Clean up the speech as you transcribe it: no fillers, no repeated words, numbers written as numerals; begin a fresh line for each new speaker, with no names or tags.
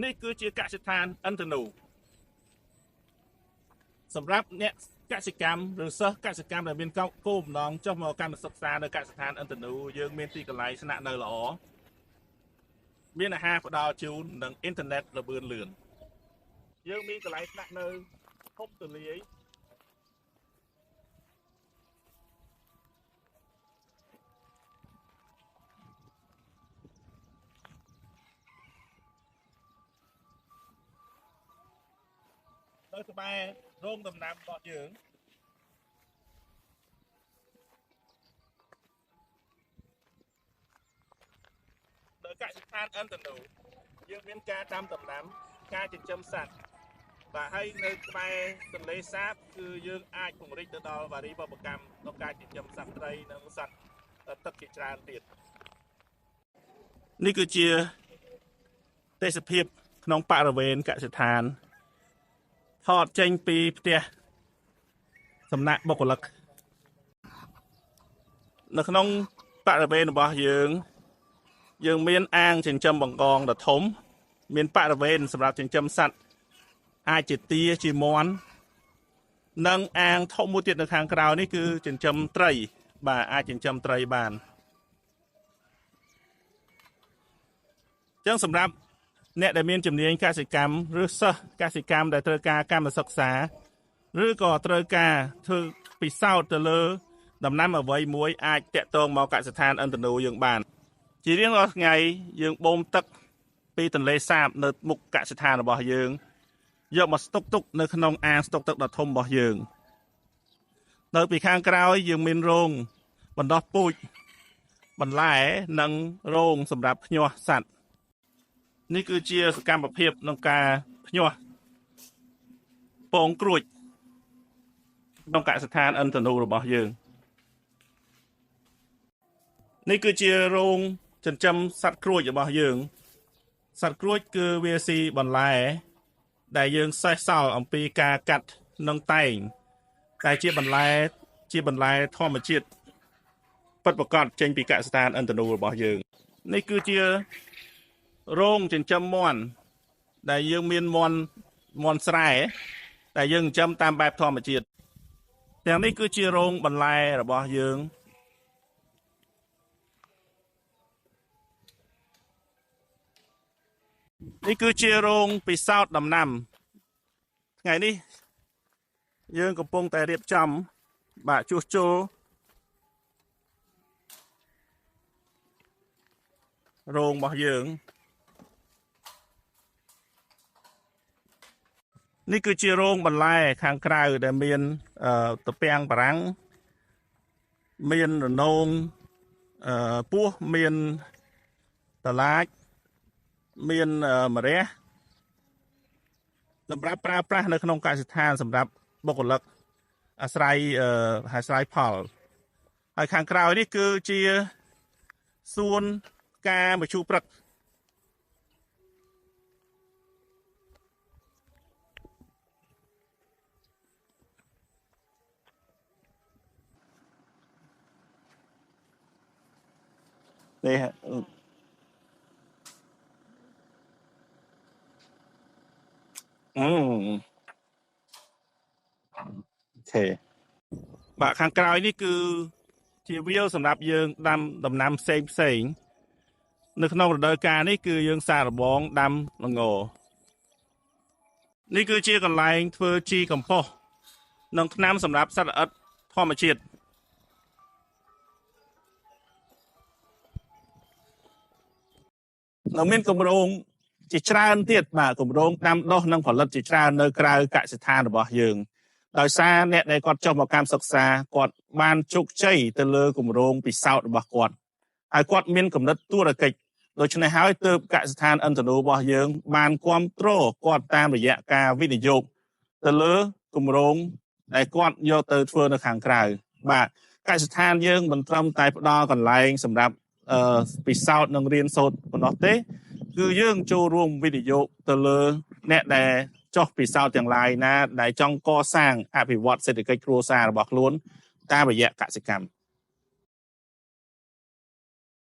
នេះគឺជាកសិដ្ឋានឥន្ទនូសម្រាប់អ្នកកសិកម្មឬសិស្សកសិកម្មដែលមានគោលបំណងចុះមកកម្មសិក្សានៅកសិដ្ឋានឥន្ទនូយើងមានទីកន្លែងស្នាក់នៅល្អមានអាហារផ្ដល់ជូននិងអ៊ីនធឺណិតល្បឿនលឿនយើងមានកន្លែងស្នាក់នៅធំទូលាយនៅក្បែររោងដំណាំរបស់យើងនៅកសិដ្ឋានឥន្ទនូយើងមានការដាំដំណាំការចិញ្ចឹមសត្វបាទហើយនៅក្បែរទន្លេសាបគឺយើងអាចពង្រីកទៅដល់វារីវប្បកម្មក្នុងការចិញ្ចឹមសត្វត្រីនិងសត្វទឹកជាច្រើនទៀតនេះគឺជាទេសភាពក្នុងបរិវេណកសិដ្ឋានថតចេញពីផ្ទះសំណាក់បុគ្គលិកនៅក្នុងបរិវេណរបស់យើងមានអាងចិញ្ចឹមបង្កងដ៏ធំមានបរិវេណសម្រាប់ចិញ្ចឹមសត្វអាចជាទាជាមាន់និងអាងធំមួយទៀតនៅខាងក្រៅនេះគឺចិញ្ចឹមត្រីបាទអាចចិញ្ចឹមត្រីបានអញ្ចឹងសម្រាប់អ្នកដែលមានជំនាញកសិកម្មឬសិស្សកសិកម្មដែលត្រូវការកម្មសិក្សាឬក៏ត្រូវការធ្វើពិសោធន៍ទៅលើដំណាំអ្វីមួយអាចតាក់ទងមកកសិដ្ឋានឥន្ទនូយើងបានជារៀងរាល់ថ្ងៃយើងបូមទឹកពីទន្លេសាបនៅមុខកសិដ្ឋានរបស់យើងយកមកស្តុកទុកនៅក្នុងអាងស្តុកទឹកដ៏ធំរបស់យើងនៅពីខាងក្រោយយើងមានរោងបណ្ដោះពូជបន្លែនិងរោងសម្រាប់ភ្ញាស់សត្វនេះគឺជាសកម្មភាពក្នុងការភ្ញាស់ពងក្រួចក្នុងកសិដ្ឋានឥន្ទនូរបស់យើងនេះគឺជារោងចិញ្ចឹមសត្វក្រួចរបស់យើងសត្វក្រួចគឺវាស៊ីបន្លែដែលយើងសេសសល់អំពីការកាត់និងតែងតែជាបន្លែធម្មជាតិពិតប្រាកដចេញពីកសិដ្ឋានឥន្ទនូរបស់យើងនេះគឺជារោងចិញ្ចឹមមាន់ដែលយើងមានមាន់ស្រែដែលយើងចិញ្ចឹមតាមបែបធម្មជាតិទាំងនេះគឺជារោងបន្លែរបស់យើងនេះគឺជារោងពិសោធន៍ដំណាំថ្ងៃនេះយើងកំពុងតែរៀបចំបាទជួសជុលរោងរបស់យើងនេះគឺជារោងបន្លែខាងក្រៅដែលមានត្រពាំងបារាំងមានរនោងពស់មានតឡាចមានម្រះសម្រាប់ប្រើប្រាស់នៅក្នុងកសិដ្ឋានសម្រាប់បុគ្គលិកអាស្រ័យផលហើយខាងក្រៅនេះគឺជាសួនការមជ្ឈូព្រឹកនេះអូខេបាទខាងក្រោយនេះគឺជាវាលសម្រាប់យើងដាំដំណាំផ្សេងនៅក្នុងរដូវកាលនេះគឺយើងសាកល្បងដាំល្ងនេះគឺជាកន្លែងធ្វើជីកំប៉ុស្តនិងថ្នាំសម្រាប់សត្វល្អិតធម្មជាតិនៅមានគម្រោងជាច្រើនទៀតបាទគម្រោងដាំដុះនិងផលិតជាច្រើននៅក្រៅកសិដ្ឋានរបស់យើងដោយសារអ្នកដែលគាត់ចុះមកកម្មសិក្សាគាត់បានជោគជ័យទៅលើគម្រោងពិសោធន៍របស់គាត់ហើយគាត់មានគំនិតទូរកិច្ចដូច្នេះហើយទើបកសិដ្ឋានឥន្ទនូរបស់យើងបានគាំទ្រគាត់តាមរយៈការវិនិយោគទៅលើគម្រោងដែលគាត់យកទៅធ្វើនៅខាងក្រៅបាទកសិដ្ឋានយើងមិនត្រឹមតែផ្ដល់កន្លែងសម្រាប់ពិសោធន៍និងរៀនសូត្រប៉ុណ្ណោះទេគឺយើងចូលរួមវិនិយោគទៅលើអ្នកដែលចុះពិសោធន៍ទាំងឡាយណាដែលចង់កសាងអភិវឌ្ឍសេដ្ឋកិច្ចគ្រួសាររបស់ខ្លួនតាមរយៈកសិកម្ម